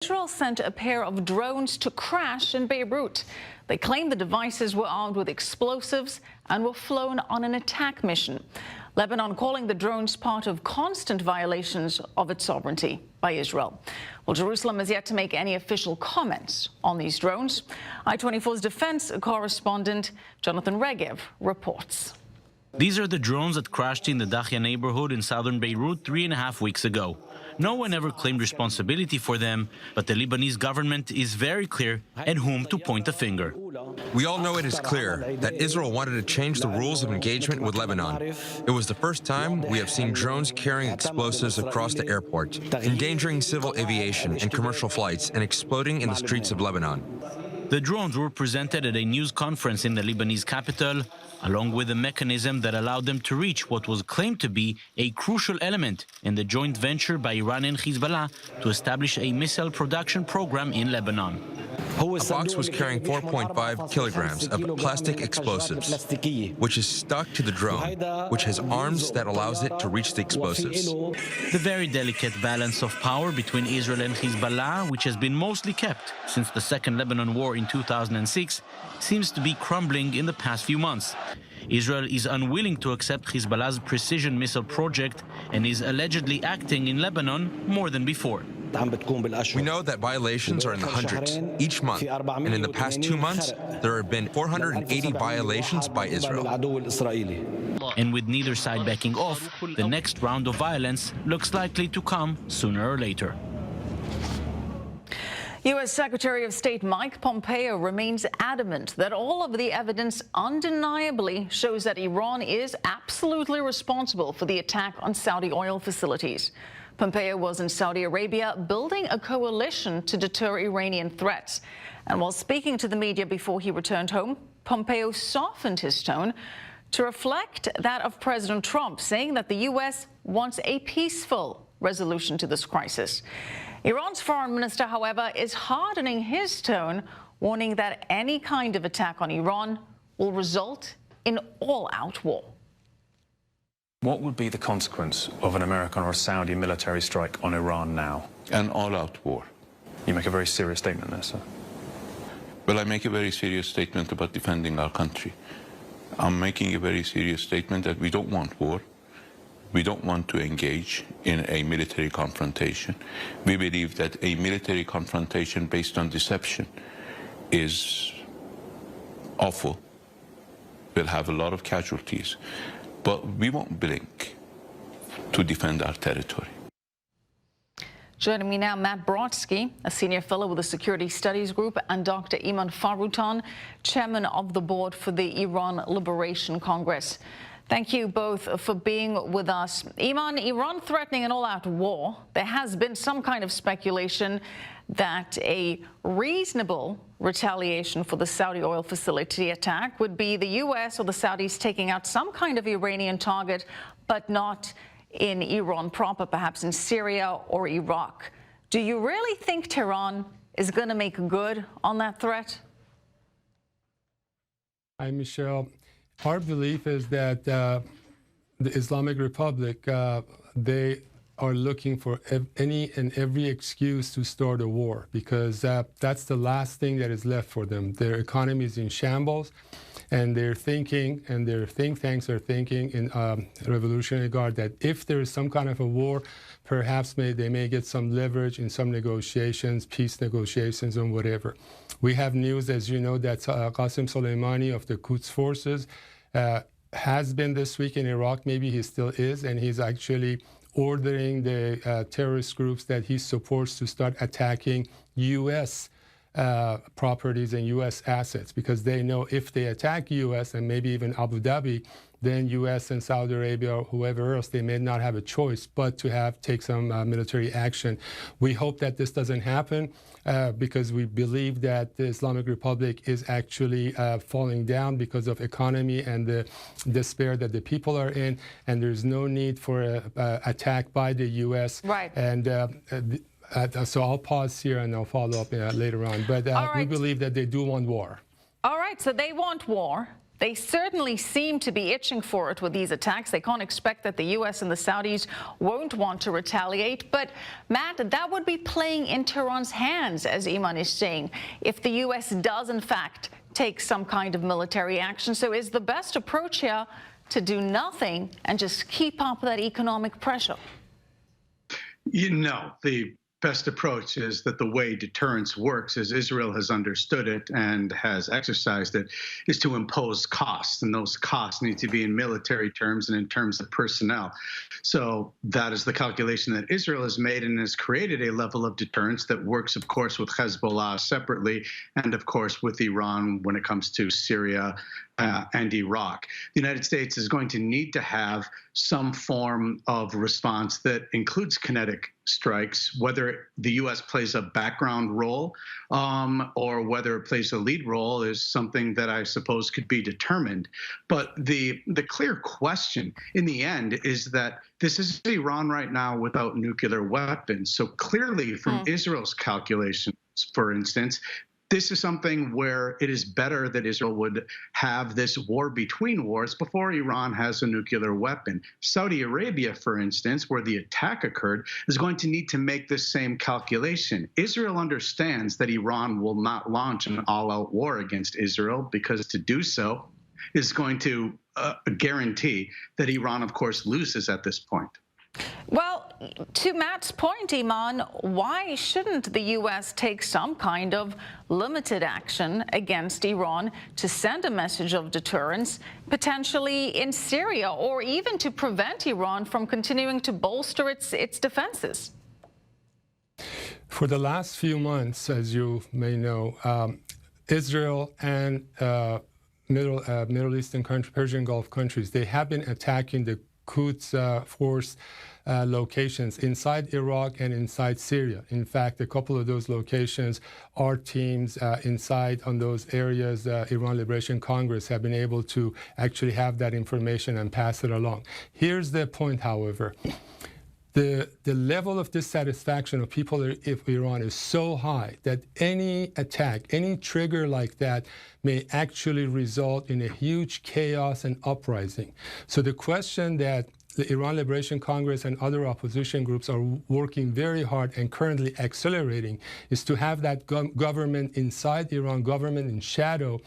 Israel sent a pair of drones to crash in Beirut. They claim the devices were armed with explosives and were flown on an attack mission. Lebanon calling the drones part of constant violations of its sovereignty by Israel. Well, Jerusalem has yet to make any official comments on these drones. I-24's defense correspondent Jonathan Regev reports. These are the drones that crashed in the Dahya neighborhood in southern Beirut 3.5 weeks ago. No one ever claimed responsibility for them, but the Lebanese government is very clear at whom to point the finger. We all know it is clear that Israel wanted to change the rules of engagement with Lebanon. It was the first time we have seen drones carrying explosives across the airport, endangering civil aviation and commercial flights, and exploding in the streets of Lebanon. The drones were presented at a news conference in the Lebanese capital, along with a mechanism that allowed them to reach what was claimed to be a crucial element in the joint venture by Iran and Hezbollah to establish a missile production program in Lebanon. A box was carrying 4.5 kilograms of plastic explosives, which is stuck to the drone, which has arms that allows it to reach the explosives. The very delicate balance of power between Israel and Hezbollah, which has been mostly kept since the Second Lebanon War in 2006, seems to be crumbling in the past few months. Israel is unwilling to accept Hezbollah's precision missile project and is allegedly acting in Lebanon more than before. We know that violations are in the hundreds each month, and in the past 2 months, there have been 480 violations by Israel. And with neither side backing off, the next round of violence looks likely to come sooner or later. U.S. Secretary of State Mike Pompeo remains adamant that all of the evidence undeniably shows that Iran is absolutely responsible for the attack on Saudi oil facilities. Pompeo was in Saudi Arabia building a coalition to deter Iranian threats. And while speaking to the media before he returned home, Pompeo softened his tone to reflect that of President Trump, saying that the U.S. wants a peaceful resolution to this crisis. Iran's foreign minister, however, is hardening his tone, warning that any kind of attack on Iran will result in all-out war. What would be the consequence of an American or a Saudi military strike on Iran now? An all-out war. You make a very serious statement there, sir. Well, I make a very serious statement about defending our country. I'm making a very serious statement that we don't want war. We don't want to engage in a military confrontation. We believe that a military confrontation based on deception is awful, will have a lot of casualties, but we won't blink to defend our territory. Joining me now, Matt Brodsky, a senior fellow with the Security Studies Group, and Dr. Imran Foroutan, chairman of the board for the Iran Liberation Congress. Thank you both for being with us. Iran threatening an all-out war. There has been some kind of speculation that a reasonable retaliation for the Saudi oil facility attack would be the U.S. or the Saudis taking out some kind of Iranian target, but not in Iran proper, perhaps in Syria or Iraq. Do you really think Tehran is going to make good on that threat? Hi, Michelle. Our belief is that the Islamic Republic, they are looking for any and every excuse to start a war, because that's the last thing that is left for them. Their economy is in shambles, and they're thinking, and their think tanks are thinking in Revolutionary Guard, that if there is some kind of a war, perhaps they may get some leverage in some negotiations, peace negotiations, and whatever. We have news, as you know, that Qasem Soleimani of the Quds forces has been this week in Iraq. Maybe he still is, and he's actually ordering the terrorist groups that he supports to start attacking U.S. Properties and U.S. assets, because they know if they attack U.S. and maybe even Abu Dhabi, then U.S. and Saudi Arabia or whoever else, they may not have a choice but to take some military action. We hope that this doesn't happen because we believe that the Islamic Republic is actually falling down because of economy and the despair that the people are in, and there's no need for an attack by the U.S. Right. And so I'll pause here and I'll follow up later on. But we believe that they do want war. All right, so they want war. They certainly seem to be itching for it with these attacks. They can't expect that the U.S. and the Saudis won't want to retaliate. But, Matt, that would be playing into Iran's hands, as Imran is saying, if the U.S. does, in fact, take some kind of military action. So is the best approach here to do nothing and just keep up that economic pressure? The best approach is that the way deterrence works, as Israel has understood it and has exercised it, is to impose costs. And those costs need to be in military terms and in terms of personnel. So that is the calculation that Israel has made and has created a level of deterrence that works, of course, with Hezbollah separately and, of course, with Iran when it comes to Syria and Iraq. The United States is going to need to have some form of response that includes kinetic strikes, whether the U.S. plays a background role or whether it plays a lead role is something that I suppose could be determined. But the clear question in the end is that this is Iran right now without nuclear weapons. So clearly from Israel's calculations, for instance, this is something where it is better that Israel would have this war between wars before Iran has a nuclear weapon. Saudi Arabia, for instance, where the attack occurred, is going to need to make this same calculation. Israel understands that Iran will not launch an all-out war against Israel because to do so is going to guarantee that Iran, of course, loses at this point. Well, to Matt's point, Imran, why shouldn't the U.S. take some kind of limited action against Iran to send a message of deterrence, potentially in Syria, or even to prevent Iran from continuing to bolster its defenses? For the last few months, as you may know, Israel and Middle Eastern countries, Persian Gulf countries, they have been attacking the Quds force locations inside Iraq and inside Syria. In fact, a couple of those locations, our teams inside on those areas, Iran Liberation Congress, have been able to actually have that information and pass it along. Here's the point, however. The level of dissatisfaction of people of Iran is so high that any attack, any trigger like that may actually result in a huge chaos and uprising. So the question that the Iran Liberation Congress and other opposition groups are working very hard and currently accelerating is to have that government inside Iran, government in shadow,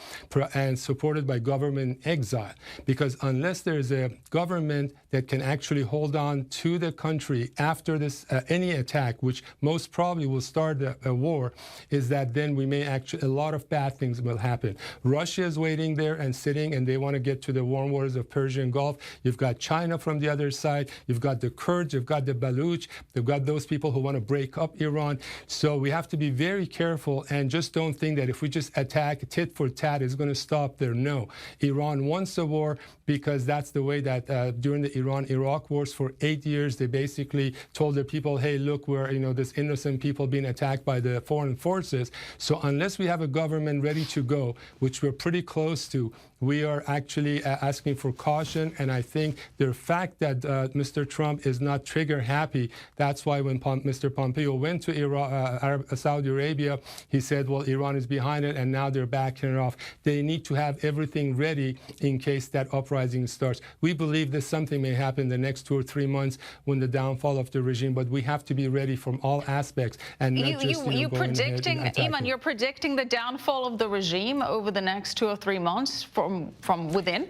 and supported by government in exile. Because unless there is a government that can actually hold on to the country after this any attack, which most probably will start a war, is that then we may actually, a lot of bad things will happen. Russia is waiting there and sitting, and they want to get to the warm waters of Persian Gulf. You've got China from the other side. You've got the Kurds. You've got the Baluch. You've got those people who want to break up Iran. So we have to be very careful and just don't think that if we just attack tit for tat is going to stop there. No. Iran wants a war because that's the way that during the Iran-Iraq wars for 8 years, they basically told their people, hey, look, we're, this innocent people being attacked by the foreign forces. So unless we have a government ready to go, which we're pretty close to, we are actually asking for caution. And I think the fact that Mr. Trump is not trigger happy, that's why when Mr. Pompeo went to Saudi Arabia, he said, well, Iran is behind it, and now they're backing it off. They need to have everything ready in case that uprising starts. We believe that something may happen in the next 2 or 3 months when the downfall of the regime, but we have to be ready from all aspects and not you predicting, Imran, you're predicting the downfall of the regime over the next 2 or 3 months from within?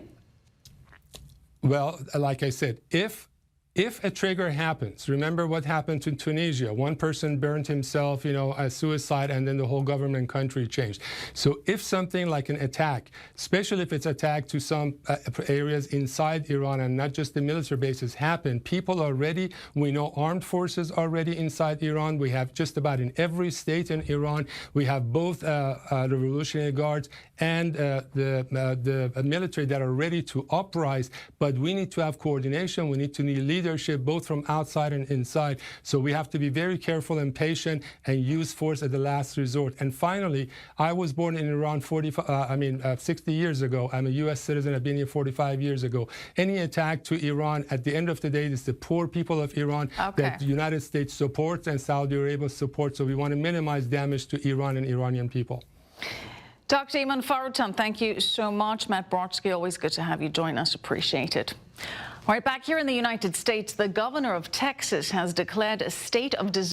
Well, like I said, if a trigger happens, remember what happened to Tunisia. One person burned himself, as suicide, and then the whole government country changed. So if something like an attack, especially if it's attack to some areas inside Iran and not just the military bases happen, people are ready. We know armed forces are ready inside Iran. We have just about in every state in Iran, we have both Revolutionary Guards and the military that are ready to uprise. But we need to have coordination. We need to need leadership, both from outside and inside. So we have to be very careful and patient and use force at the last resort. And finally, I was born in Iran 60 years ago. I'm a U.S. citizen. I've been here 45 years ago. Any attack to Iran, at the end of the day, is the poor people of Iran that the United States supports and Saudi Arabia supports. So we want to minimize damage to Iran and Iranian people. Dr. Imran Foroutan, thank you so much. Matt Brodsky, always good to have you join us. Appreciate it. All right, back here in the United States, the governor of Texas has declared a state of disaster